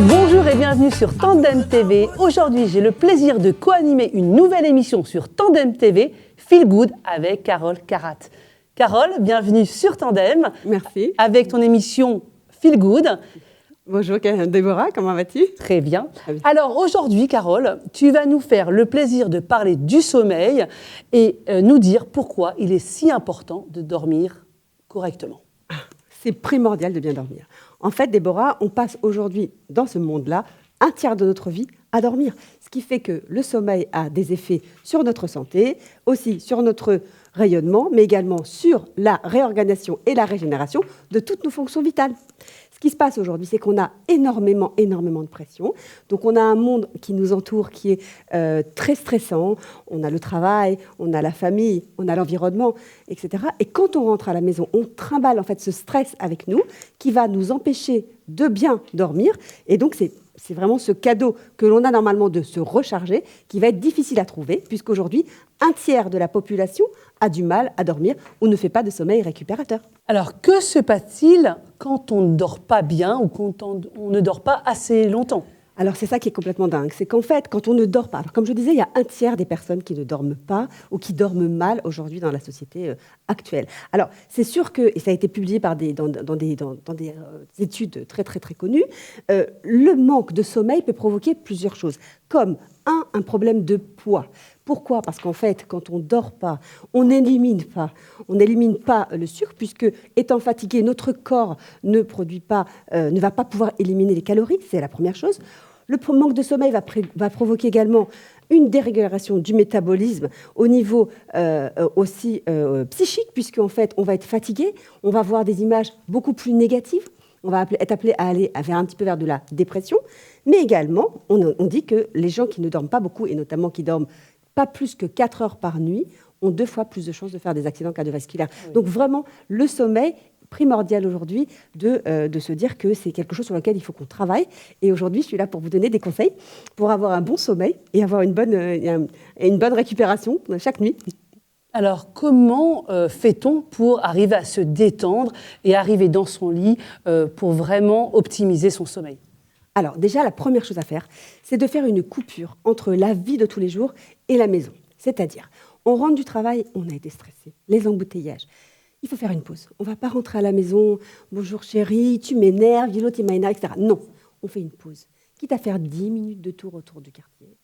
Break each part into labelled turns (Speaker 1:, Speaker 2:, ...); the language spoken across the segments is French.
Speaker 1: Bonjour et bienvenue sur Tandem TV. Aujourd'hui, j'ai le plaisir de co-animer une nouvelle émission sur Tandem TV, Feel Good, avec Carole Carat. Carole, bienvenue sur Tandem.
Speaker 2: Merci.
Speaker 1: Avec ton émission Feel Good.
Speaker 2: Bonjour Déborah, comment vas-tu?
Speaker 1: Très bien. Alors aujourd'hui, Carole, tu vas nous faire le plaisir de parler du sommeil et nous dire pourquoi il est si important de dormir correctement.
Speaker 2: C'est primordial de bien dormir. En fait, Déborah, on passe aujourd'hui dans ce monde-là un tiers de notre vie à dormir. Ce qui fait que le sommeil a des effets sur notre santé, aussi sur notre rayonnement, mais également sur la réorganisation et la régénération de toutes nos fonctions vitales. Ce qui se passe aujourd'hui, c'est qu'on a énormément de pression. Donc, on a un monde qui nous entoure qui est très stressant. On a le travail, on a la famille, on a l'environnement, etc. Et quand on rentre à la maison, on trimballe en fait ce stress avec nous qui va nous empêcher de bien dormir. Et donc, c'est vraiment ce cadeau que l'on a normalement de se recharger qui va être difficile à trouver, puisqu'aujourd'hui, un tiers de la population a du mal à dormir ou ne fait pas de sommeil récupérateur.
Speaker 1: Alors, que se passe-t-il quand on ne dort pas bien ou quand on ne dort pas assez longtemps ?
Speaker 2: Alors, c'est ça qui est complètement dingue. C'est qu'en fait, quand on ne dort pas, alors comme je disais, il y a un tiers des personnes qui ne dorment pas ou qui dorment mal aujourd'hui dans la société actuelle. Alors, c'est sûr que, et ça a été publié dans des études très connues, le manque de sommeil peut provoquer plusieurs choses, comme un problème de poids. Pourquoi ? Parce qu'en fait, quand on ne dort pas, on n'élimine pas le sucre, puisque étant fatigué, notre corps ne va pas pouvoir éliminer les calories, c'est la première chose. Le manque de sommeil va provoquer également une dérégulation du métabolisme au niveau aussi psychique, puisqu'en fait, on va être fatigué, on va voir des images beaucoup plus négatives, on va être appelé à aller un petit peu vers de la dépression, mais également, on dit que les gens qui ne dorment pas beaucoup, et notamment qui dorment pas plus que 4 heures par nuit, ont 2 fois plus de chances de faire des accidents cardiovasculaires. Oui. Donc vraiment, le sommeil, primordial aujourd'hui de se dire que c'est quelque chose sur lequel il faut qu'on travaille. Et aujourd'hui, je suis là pour vous donner des conseils pour avoir un bon sommeil et avoir une bonne récupération chaque nuit.
Speaker 1: Alors, comment fait-on pour arriver à se détendre et arriver dans son lit pour vraiment optimiser son sommeil ?
Speaker 2: Alors déjà, la première chose à faire, c'est de faire une coupure entre la vie de tous les jours et la maison. C'est-à-dire, on rentre du travail, on a été stressé, les embouteillages. Il faut faire une pause. On ne va pas rentrer à la maison, « Bonjour chérie, tu m'énerves, l'autre il m'a énervé, etc. » Non, on fait une pause. Quitte à faire 10 minutes de tour autour du quartier.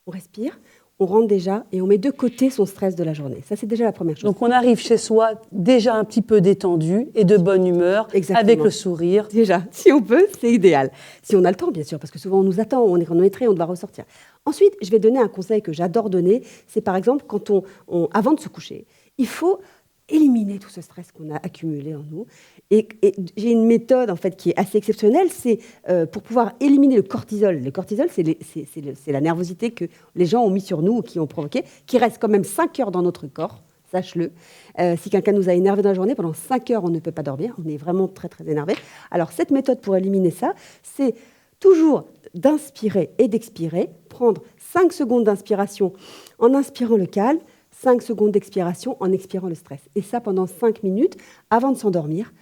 Speaker 2: On respire, on rentre déjà et on met de côté son stress de la journée. Ça, c'est déjà la première chose.
Speaker 1: Donc, on arrive chez soi déjà un petit peu détendu et de bonne humeur, exactement, avec le sourire.
Speaker 2: Déjà, si on peut, c'est idéal. Si on a le temps, bien sûr, parce que souvent on nous attend, on est chronométré, on doit ressortir. Ensuite, je vais donner un conseil que j'adore donner. C'est par exemple, quand avant de se coucher, il faut éliminer tout ce stress qu'on a accumulé en nous. Et j'ai une méthode en fait qui est assez exceptionnelle, c'est pour pouvoir éliminer le cortisol. Le cortisol, c'est la nervosité que les gens ont mis sur nous ou qui ont provoqué, qui reste quand même 5 heures dans notre corps, sache-le. Si quelqu'un nous a énervé dans la journée, pendant 5 heures, on ne peut pas dormir, on est vraiment très énervé. Alors cette méthode pour éliminer ça, c'est toujours d'inspirer et d'expirer, prendre 5 secondes d'inspiration en inspirant le calme, 5 secondes d'expiration en expirant le stress. Et ça pendant 5 minutes avant de s'endormir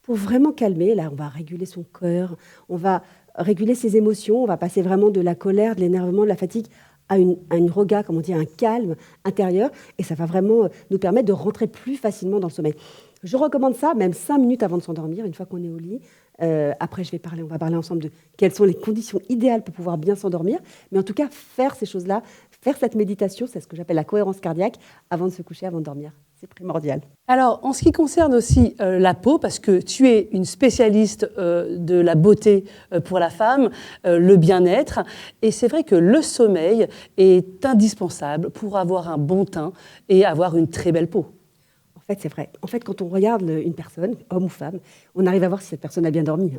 Speaker 2: pour vraiment calmer. Là, on va réguler son cœur, on va réguler ses émotions, on va passer vraiment de la colère, de l'énervement, de la fatigue à une roga, comme on dit, un calme intérieur. Et ça va vraiment nous permettre de rentrer plus facilement dans le sommeil. Je recommande ça, même 5 minutes avant de s'endormir, une fois qu'on est au lit. Après, on va parler ensemble de quelles sont les conditions idéales pour pouvoir bien s'endormir. Mais en tout cas, faire ces choses-là, faire cette méditation, c'est ce que j'appelle la cohérence cardiaque, avant de se coucher, avant de dormir. C'est primordial.
Speaker 1: Alors, en ce qui concerne aussi la peau, parce que tu es une spécialiste de la beauté pour la femme, le bien-être, et c'est vrai que le sommeil est indispensable pour avoir un bon teint et avoir une très belle peau.
Speaker 2: En fait, c'est vrai. En fait, quand on regarde une personne, homme ou femme, on arrive à voir si cette personne a bien dormi.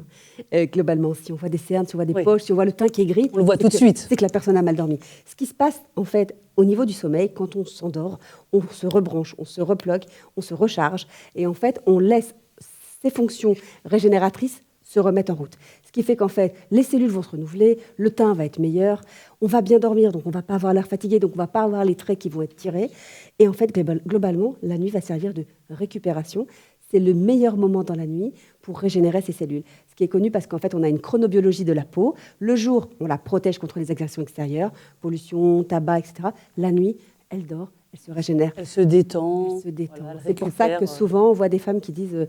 Speaker 2: Globalement, si on voit des cernes, si on voit des poches, si on voit le teint qui est gris,
Speaker 1: on le voit tout de suite.
Speaker 2: C'est que la personne a mal dormi. Ce qui se passe, en fait, au niveau du sommeil, quand on s'endort, on se rebranche, on se reploque, on se recharge, et en fait, on laisse ces fonctions régénératrices se remettre en route. Ce qui fait qu'en fait, les cellules vont se renouveler, le teint va être meilleur, on va bien dormir, donc on ne va pas avoir l'air fatigué, donc on ne va pas avoir les traits qui vont être tirés. Et en fait, globalement, la nuit va servir de récupération. c'est le meilleur moment dans la nuit pour régénérer ces cellules. Ce qui est connu parce qu'en fait, on a une chronobiologie de la peau. Le jour, on la protège contre les exactions extérieures, pollution, tabac, etc. La nuit, elle dort, elle se régénère.
Speaker 1: Elle se détend.
Speaker 2: Elle se détend.
Speaker 1: Voilà,
Speaker 2: c'est pour ça que souvent, on voit des femmes qui disent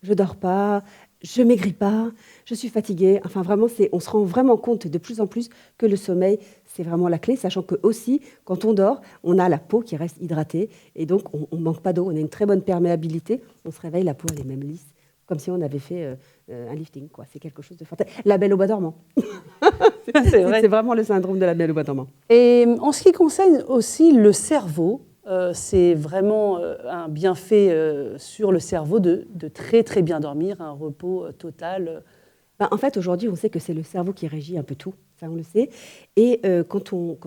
Speaker 2: je dors pas, je maigris pas, je suis fatiguée. Enfin, vraiment, on se rend vraiment compte de plus en plus que le sommeil, c'est vraiment la clé, sachant que aussi, quand on dort, on a la peau qui reste hydratée et donc on ne manque pas d'eau. On a une très bonne perméabilité. On se réveille, la peau, elle est même lisse, comme si on avait fait un lifting, quoi. C'est quelque chose de fantastique. La belle au bois dormant. C'est vraiment le syndrome de la belle au bois dormant.
Speaker 1: Et en ce qui concerne aussi le cerveau, c'est vraiment un bienfait sur le cerveau de très très bien dormir, un repos total.
Speaker 2: En fait, aujourd'hui, on sait que c'est le cerveau qui régit un peu tout, ça on le sait. Et quand on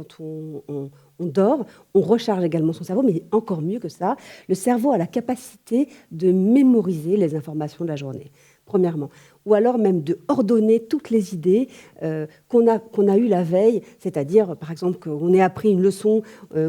Speaker 2: dort, on recharge également son cerveau, mais encore mieux que ça, le cerveau a la capacité de mémoriser les informations de la journée, premièrement. Ou alors même de ordonner toutes les idées qu'on a eues la veille, c'est-à-dire, par exemple, qu'on ait appris une leçon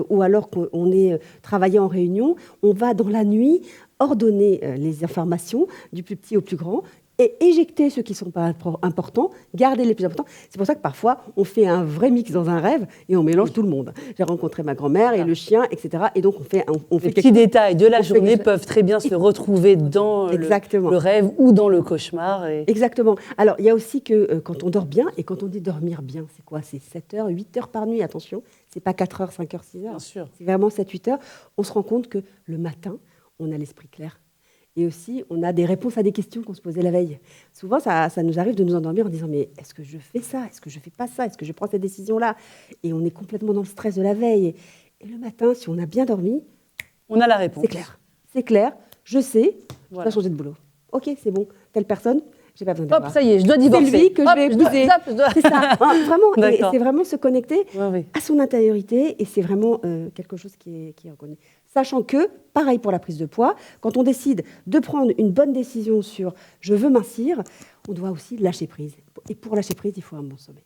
Speaker 2: ou alors qu'on ait travaillé en réunion, on va dans la nuit ordonner les informations du plus petit au plus grand et éjecter ceux qui ne sont pas importants, garder les plus importants. C'est pour ça que parfois, on fait un vrai mix dans un rêve et on mélange tout le monde. J'ai rencontré ma grand-mère et le chien, etc. Et donc, on fait
Speaker 1: les petits détails de la journée peuvent très bien se retrouver dans le rêve ou dans le cauchemar.
Speaker 2: Exactement. Alors, il y a aussi que quand on dort bien, et quand on dit dormir bien, c'est quoi? C'est 7 heures, 8 heures par nuit, attention. Ce n'est pas 4 heures, 5 heures, 6 heures.
Speaker 1: Bien sûr.
Speaker 2: C'est vraiment 7-8 heures. On se rend compte que le matin, on a l'esprit clair. Et aussi, on a des réponses à des questions qu'on se posait la veille. Souvent, ça nous arrive de nous endormir en disant « Mais est-ce que je fais ça? Est-ce que je ne fais pas ça? Est-ce que je prends cette décision-là » Et on est complètement dans le stress de la veille. Et le matin, si on a bien dormi,
Speaker 1: on a la réponse.
Speaker 2: C'est clair, je sais, je dois changer de boulot. Ok, c'est bon, telle personne, j'ai pas besoin de voir.
Speaker 1: Hop, ça y est, je dois divorcer.
Speaker 2: C'est lui que je vais épouser. C'est ça, vraiment. C'est vraiment se connecter à son intériorité et c'est vraiment quelque chose qui est reconnu. Sachant que, pareil pour la prise de poids, quand on décide de prendre une bonne décision sur « je veux mincir », on doit aussi lâcher prise. Et pour lâcher prise, il faut un bon sommeil.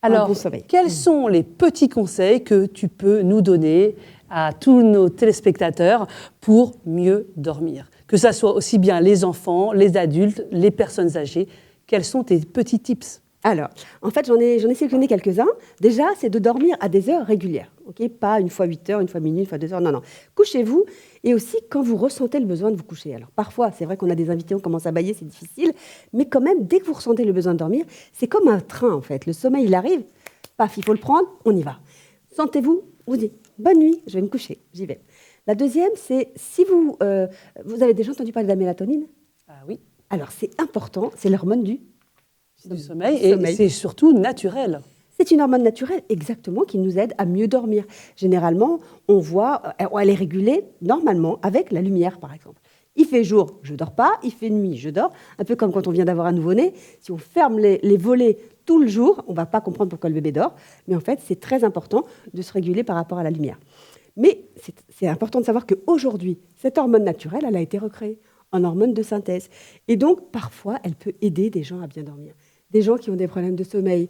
Speaker 1: Alors, quels sont les petits conseils que tu peux nous donner à tous nos téléspectateurs pour mieux dormir? Que ça soit aussi bien les enfants, les adultes, les personnes âgées. Quels sont tes petits tips?
Speaker 2: Alors, en fait, j'en ai sélectionné quelques-uns. Déjà, c'est de dormir à des heures régulières. Okay, pas une fois 8 heures, une fois minuit, une fois 2 heures. Non. Couchez-vous. Et aussi, quand vous ressentez le besoin de vous coucher. Alors, parfois, c'est vrai qu'on a des invités, on commence à bâiller, c'est difficile. Mais quand même, dès que vous ressentez le besoin de dormir, c'est comme un train, en fait. Le sommeil, il arrive. Paf, il faut le prendre, on y va. Sentez-vous, vous dites « bonne nuit, je vais me coucher, j'y vais ». La deuxième, c'est si vous avez déjà entendu parler de la mélatonine?
Speaker 1: Ah oui.
Speaker 2: Alors, c'est important, c'est l'hormone du
Speaker 1: sommeil. Et c'est surtout naturel.
Speaker 2: C'est une hormone naturelle, exactement, qui nous aide à mieux dormir. Généralement, on voit, elle est régulée normalement avec la lumière, par exemple. Il fait jour, je ne dors pas. Il fait nuit, je dors. Un peu comme quand on vient d'avoir un nouveau-né. Si on ferme les volets tout le jour, on ne va pas comprendre pourquoi le bébé dort. Mais en fait, c'est très important de se réguler par rapport à la lumière. Mais c'est important de savoir qu'aujourd'hui, cette hormone naturelle, elle a été recréée en hormone de synthèse. Et donc, parfois, elle peut aider des gens à bien dormir. Des gens qui ont des problèmes de sommeil,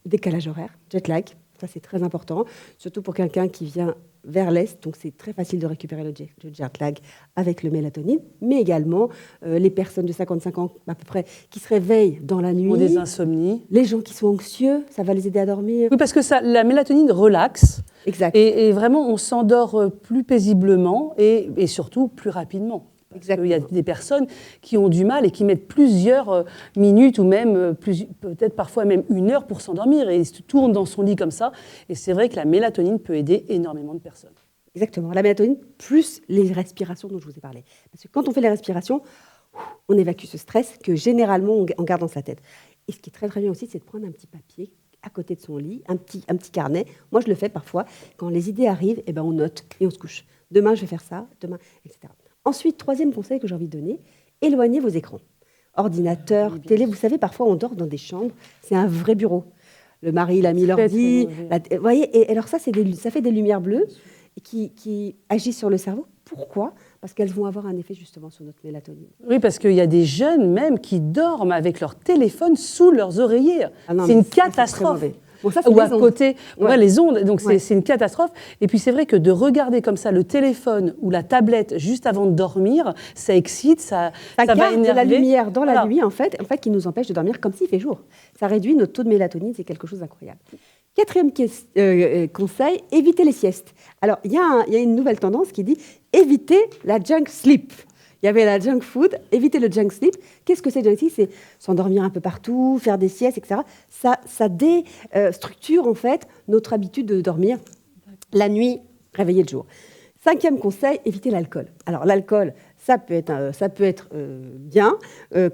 Speaker 2: décalage horaire, jet lag, ça c'est très important, surtout pour quelqu'un qui vient vers l'Est, donc c'est très facile de récupérer le jet lag avec le mélatonine, mais également les personnes de 55 ans à peu près qui se réveillent dans la nuit.
Speaker 1: Ou des insomnies.
Speaker 2: Les gens qui sont anxieux, ça va les aider à dormir.
Speaker 1: Oui, parce que la mélatonine relaxe.
Speaker 2: Exact.
Speaker 1: Et vraiment, on s'endort plus paisiblement et surtout plus rapidement. Parce qu'il y a des personnes qui ont du mal et qui mettent plusieurs minutes ou même peut-être parfois même 1 heure pour s'endormir et ils se tournent dans son lit comme ça. Et c'est vrai que la mélatonine peut aider énormément de personnes.
Speaker 2: Exactement. La mélatonine plus les respirations dont je vous ai parlé. Parce que quand on fait les respirations, on évacue ce stress que généralement on garde dans sa tête. Et ce qui est très très bien aussi, c'est de prendre un petit papier à côté de son lit, un petit carnet. Moi, je le fais parfois. Quand les idées arrivent, on note et on se couche. Demain, je vais faire ça, demain, etc. Ensuite, troisième conseil que j'ai envie de donner, éloignez vos écrans. Ordinateur, télé, vous savez, parfois on dort dans des chambres, c'est un vrai bureau. Le mari, il a mis l'ordi. Vous voyez, et alors ça fait des lumières bleues qui agissent sur le cerveau. Pourquoi ? Parce qu'elles vont avoir un effet justement sur notre mélatonine.
Speaker 1: Oui, parce qu'il y a des jeunes même qui dorment avec leur téléphone sous leurs oreillers. C'est une catastrophe.
Speaker 2: Bon, ça, c'est
Speaker 1: ou à
Speaker 2: les ondes.
Speaker 1: côté, les ondes. Donc
Speaker 2: Ouais.
Speaker 1: c'est une catastrophe. Et puis c'est vrai que de regarder comme ça le téléphone ou la tablette juste avant de dormir, ça excite, ça va
Speaker 2: garde de la
Speaker 1: énerver.
Speaker 2: lumière dans la
Speaker 1: Voilà.
Speaker 2: nuit, en fait, qui nous empêche de dormir comme s'il fait jour. Ça réduit notre taux de mélatonine, c'est quelque chose d'incroyable. Quatrième conseil, éviter les siestes. Alors, il y a une nouvelle tendance qui dit éviter la junk sleep. Il y avait la junk food, éviter le junk sleep. Qu'est-ce que c'est junk sleep? C'est s'endormir un peu partout, faire des siestes, etc. Ça déstructure, en fait, notre habitude de dormir la nuit, réveiller le jour. Cinquième conseil, éviter l'alcool. Alors, l'alcool, ça peut être bien,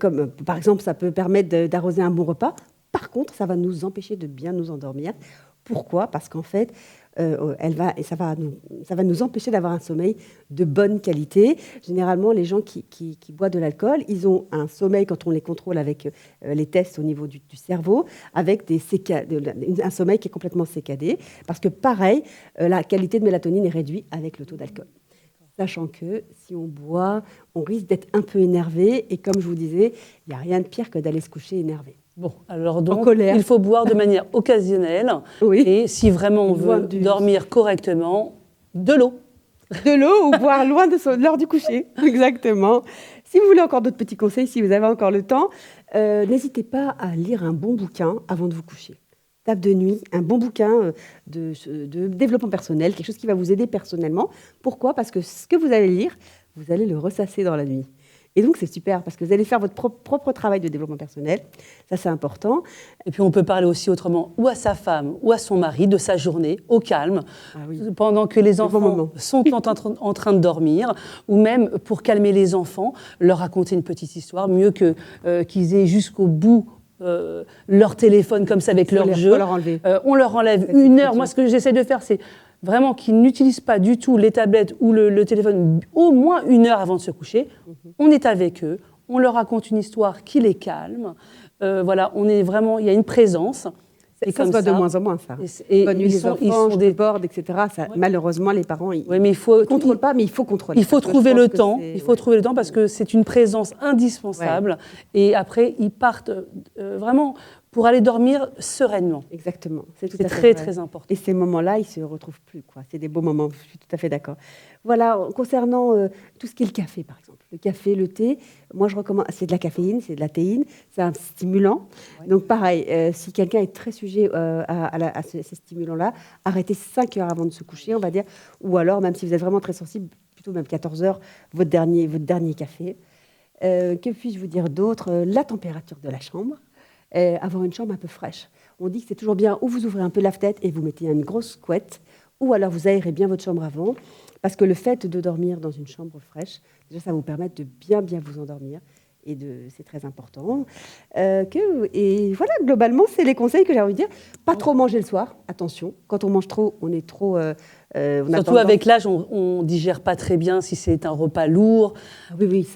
Speaker 2: comme par exemple, ça peut permettre d'arroser un bon repas. Par contre, ça va nous empêcher de bien nous endormir. Pourquoi? Parce qu'en fait, ça va nous empêcher d'avoir un sommeil de bonne qualité. Généralement, les gens qui boivent de l'alcool, ils ont un sommeil, quand on les contrôle avec les tests au niveau du cerveau, avec un sommeil qui est complètement sécadé. Parce que pareil, la qualité de mélatonine est réduite avec le taux d'alcool. Sachant que si on boit, on risque d'être un peu énervé. Et comme je vous disais, il n'y a rien de pire que d'aller se coucher énervé.
Speaker 1: Bon, alors donc,
Speaker 2: colère.
Speaker 1: il faut boire de manière occasionnelle.
Speaker 2: Oui.
Speaker 1: Et si vraiment on veut dormir correctement, de l'eau.
Speaker 2: De l'eau ou boire loin de l'heure du coucher. Exactement. Si vous voulez encore d'autres petits conseils, si vous avez encore le temps, n'hésitez pas à lire un bon bouquin avant de vous coucher. Table de nuit, un bon bouquin de développement personnel, quelque chose qui va vous aider personnellement. Pourquoi? Parce que ce que vous allez lire, vous allez le ressasser dans la nuit. Et donc, c'est super, parce que vous allez faire votre propre travail de développement personnel. Ça, c'est important.
Speaker 1: Et puis, on peut parler aussi autrement, ou à sa femme, ou à son mari, de sa journée, au calme, pendant que les enfants sont en train de dormir, ou même pour calmer les enfants, leur raconter une petite histoire, mieux que qu'ils aient jusqu'au bout leur téléphone comme ça avec leur jeu. On leur enlève une heure. Moi, ce que j'essaie de faire, c'est vraiment qu'ils n'utilisent pas du tout les tablettes ou le téléphone au moins une heure avant de se coucher. On est avec eux, on leur raconte une histoire qui les calme. Voilà, on est vraiment, il y a une présence.
Speaker 2: Et ça se voit de moins en moins, ça. Bonne nuit, les enfants, je déborde, etc. Ça, malheureusement, les parents, ils ne contrôlent pas, mais il faut contrôler.
Speaker 1: Il faut trouver le temps. Il faut trouver le temps parce que c'est une présence indispensable. Ouais. Et après, ils partent vraiment pour aller dormir sereinement.
Speaker 2: Exactement. C'est
Speaker 1: très important.
Speaker 2: Et ces moments-là, ils ne se retrouvent plus, quoi. C'est des beaux moments, je suis tout à fait d'accord. Voilà, concernant tout ce qui est le café, par exemple. Le café, le thé, moi je recommande, c'est de la caféine, c'est de la théine, c'est un stimulant. Ouais. Donc pareil, si quelqu'un est très sujet à ces stimulants-là, arrêtez 5 heures avant de se coucher, on va dire. Ou alors, même si vous êtes vraiment très sensible, plutôt même 14 heures, votre dernier café. Que puis-je vous dire d'autre? La température de la chambre. Avoir une chambre un peu fraîche. On dit que c'est toujours bien, ou vous ouvrez un peu la fenêtre et vous mettez une grosse couette, ou alors vous aérez bien votre chambre avant, parce que le fait de dormir dans une chambre fraîche, déjà ça va vous permettre de bien vous endormir, et c'est très important. Et voilà, globalement, c'est les conseils que j'ai envie de dire. Pas trop manger le soir, attention. Quand on mange trop, on est trop...
Speaker 1: Surtout avec l'âge, on ne digère pas très bien si c'est un repas lourd.
Speaker 2: Oui,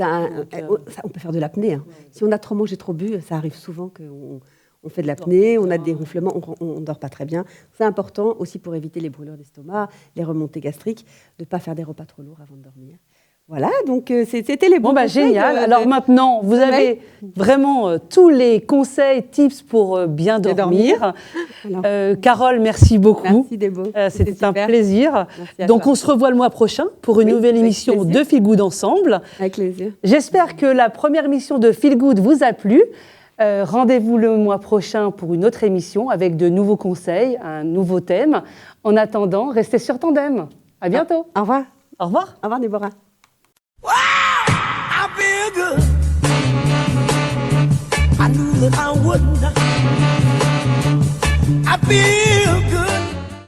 Speaker 2: on peut faire de l'apnée. Hein. Si on a trop mangé, trop bu, ça arrive souvent qu'on fait de l'apnée, on a des ronflements, on ne dort pas très bien. C'est important aussi pour éviter les brûlures d'estomac, les remontées gastriques, de ne pas faire des repas trop lourds avant de dormir. Voilà, donc c'était les bons conseils.
Speaker 1: Génial. Alors maintenant, vous avez vraiment tous les conseils, tips pour bien dormir. Carole, merci beaucoup.
Speaker 2: Merci Débo.
Speaker 1: C'était un plaisir. Donc on se revoit le mois prochain pour une nouvelle émission de Feel Good Ensemble.
Speaker 2: Avec plaisir.
Speaker 1: J'espère que la première émission de Feel Good vous a plu. Rendez-vous le mois prochain pour une autre émission avec de nouveaux conseils, un nouveau thème. En attendant, restez sur Tandem. À bientôt.
Speaker 2: Au revoir.
Speaker 1: Au revoir.
Speaker 2: Au revoir Déborah.
Speaker 3: Wow, I feel good. I knew that I wouldn't. I feel